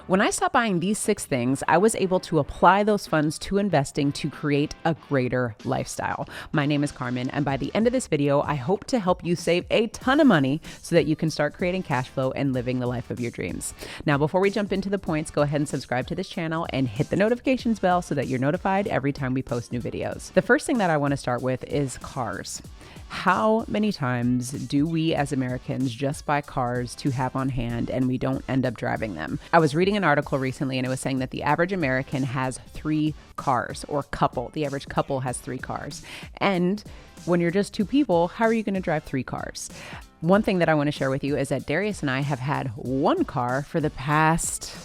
When I stopped buying these 6 things, I was able to apply those funds to investing to create a greater lifestyle. My name is Carmen, and by the end of this video, I hope to help you save a ton of money so that you can start creating cash flow and living the life of your dreams. Now, before we jump into the points, go ahead and subscribe to this channel and hit the notifications bell so that you're notified every time we post new videos. The first thing that I want to start with is cars. How many times do we as Americans just buy cars to have on hand and we don't end up driving them? I was reading an article recently and it was saying that the average American has 3 cars, or couple. The average couple has 3 cars. And when you're just 2 people, how are you going to drive 3 cars? One thing that I want to share with you is that Darius and I have had 1 car for the past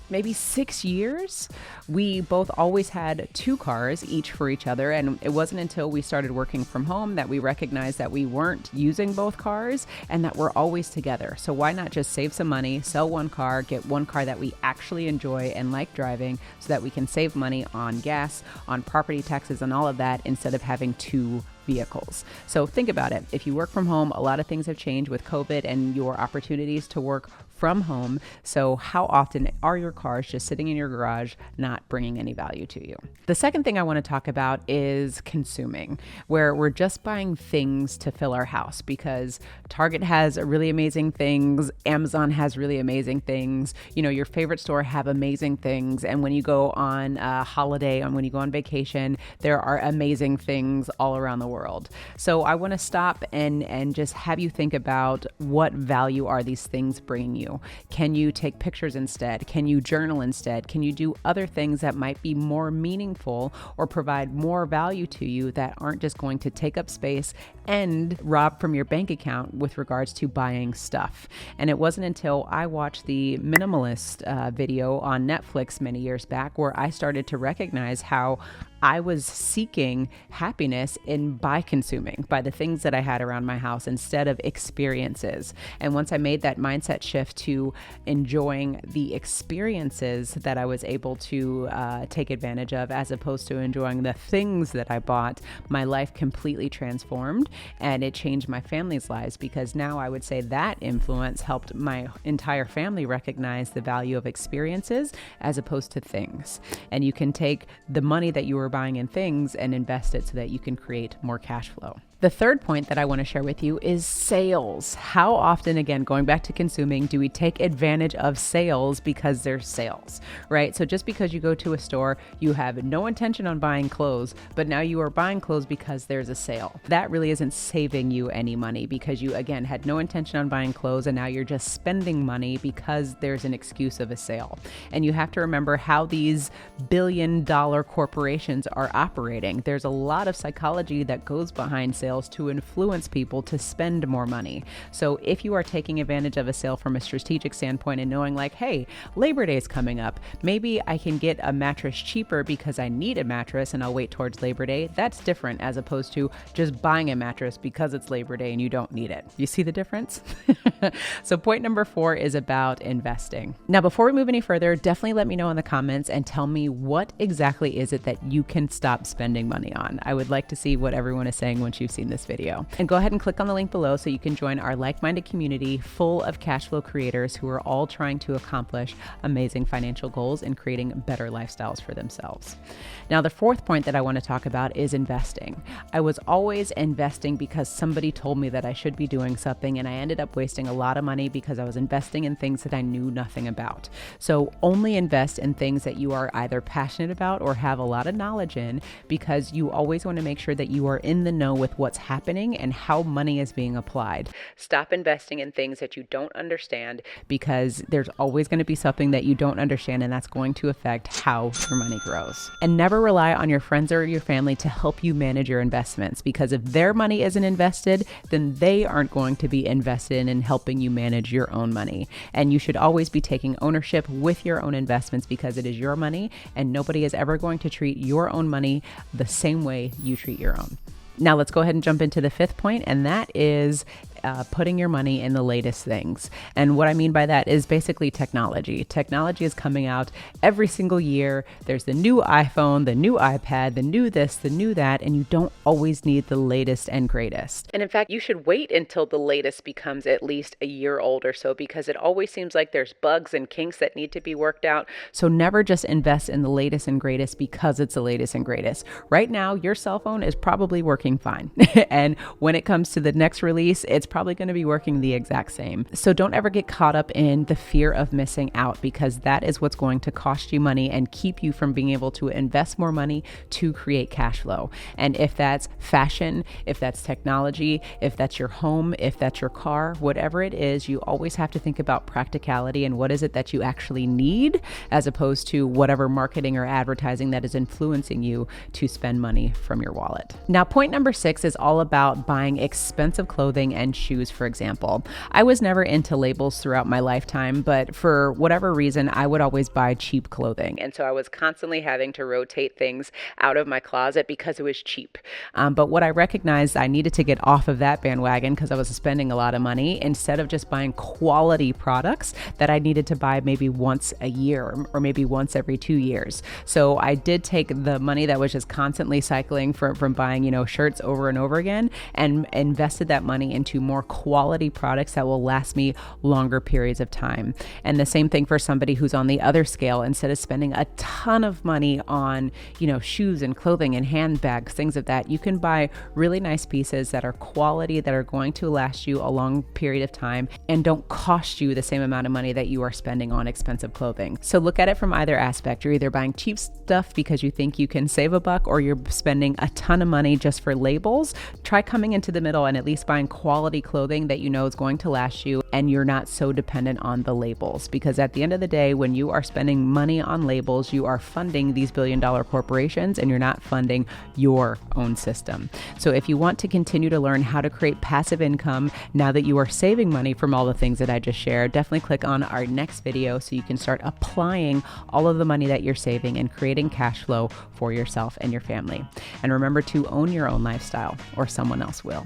maybe 6 years. We both always had 2 cars, each for each other. And it wasn't until we started working from home that we recognized that we weren't using both cars and that we're always together. So why not just save some money, sell 1 car, get 1 car that we actually enjoy and like driving so that we can save money on gas, on property taxes, and all of that instead of having 2 vehicles. So think about it. If you work from home, a lot of things have changed with COVID and your opportunities to work from home. So how often are your cars just sitting in your garage, not bringing any value to you? The second thing I want to talk about is consuming, where we're just buying things to fill our house because Target has really amazing things. Amazon has really amazing things. You know, your favorite store have amazing things. And when you go on a holiday and when you go on vacation, there are amazing things all around the world. So I want to stop and just have you think about what value are these things bringing you? Can you take pictures instead? Can you journal instead? Can you do other things that might be more meaningful or provide more value to you that aren't just going to take up space and rob from your bank account with regards to buying stuff? And it wasn't until I watched the Minimalist video on Netflix many years back where I started to recognize how I was seeking happiness by consuming, by the things that I had around my house instead of experiences. And once I made that mindset shift to enjoying the experiences that I was able to take advantage of as opposed to enjoying the things that I bought, my life completely transformed and it changed my family's lives, because now I would say that influence helped my entire family recognize the value of experiences as opposed to things. And you can take the money that you were buying in things and invest it so that you can create more cash flow. The third point that I want to share with you is sales. How often, again, going back to consuming, do we take advantage of sales because there's sales, right? So just because you go to a store, you have no intention on buying clothes, but now you are buying clothes because there's a sale. That really isn't saving you any money because you, again, had no intention on buying clothes and now you're just spending money because there's an excuse of a sale. And you have to remember how these billion-dollar corporations are operating. There's a lot of psychology that goes behind sales to influence people to spend more money. So if you are taking advantage of a sale from a strategic standpoint and knowing like, hey, Labor Day is coming up, maybe I can get a mattress cheaper because I need a mattress and I'll wait towards Labor Day. That's different as opposed to just buying a mattress because it's Labor Day and you don't need it. You see the difference? So point number 4 is about investing. Now, before we move any further, definitely let me know in the comments and tell me what exactly is it that you can stop spending money on. I would like to see what everyone is saying once you've seen this video. And go ahead and click on the link below so you can join our like-minded community full of cash flow creators who are all trying to accomplish amazing financial goals and creating better lifestyles for themselves. Now, the fourth point that I want to talk about is investing. I was always investing because somebody told me that I should be doing something, and I ended up wasting a lot of money because I was investing in things that I knew nothing about. So only invest in things that you are either passionate about or have a lot of knowledge in, because you always want to make sure that you are in the know with what's happening and how money is being applied. Stop investing in things that you don't understand, because there's always going to be something that you don't understand, and that's going to affect how your money grows. And never rely on your friends or your family to help you manage your investments, because if their money isn't invested, then they aren't going to be invested in helping you manage your own money. And you should always be taking ownership with your own investments, because it is your money and nobody is ever going to treat your own money the same way you treat your own. Now let's go ahead and jump into the fifth point, and that is putting your money in the latest things. And what I mean by that is basically technology. Technology is coming out every single year. There's the new iPhone, the new iPad, the new this, the new that, and you don't always need the latest and greatest. And in fact, you should wait until the latest becomes at least a year old or so, because it always seems like there's bugs and kinks that need to be worked out. So never just invest in the latest and greatest because it's the latest and greatest. Right now, your cell phone is probably working fine. And when it comes to the next release, it's probably going to be working the exact same. So don't ever get caught up in the fear of missing out, because that is what's going to cost you money and keep you from being able to invest more money to create cash flow. And if that's fashion, if that's technology, if that's your home, if that's your car, whatever it is, you always have to think about practicality and what is it that you actually need, as opposed to whatever marketing or advertising that is influencing you to spend money from your wallet. Now, point number 6 is all about buying expensive clothing and shoes, for example. I was never into labels throughout my lifetime, but for whatever reason, I would always buy cheap clothing. And so I was constantly having to rotate things out of my closet because it was cheap. But what I recognized, I needed to get off of that bandwagon because I was spending a lot of money, instead of just buying quality products that I needed to buy maybe once a year or maybe once every 2 years. So I did take the money that was just constantly cycling from buying, shirts over and over again, and invested that money into more quality products that will last me longer periods of time. And the same thing for somebody who's on the other scale. Instead of spending a ton of money on, shoes and clothing and handbags, things of that, you can buy really nice pieces that are quality, that are going to last you a long period of time and don't cost you the same amount of money that you are spending on expensive clothing. So look at it from either aspect. You're either buying cheap stuff because you think you can save a buck, or you're spending a ton of money just for labels. Try coming into the middle and at least buying quality clothing that you know is going to last you, and you're not so dependent on the labels. Because at the end of the day, when you are spending money on labels, you are funding these billion-dollar corporations and you're not funding your own system. So if you want to continue to learn how to create passive income now that you are saving money from all the things that I just shared, definitely click on our next video so you can start applying all of the money that you're saving and creating cash flow for yourself and your family. And remember to own your own lifestyle, or someone else will.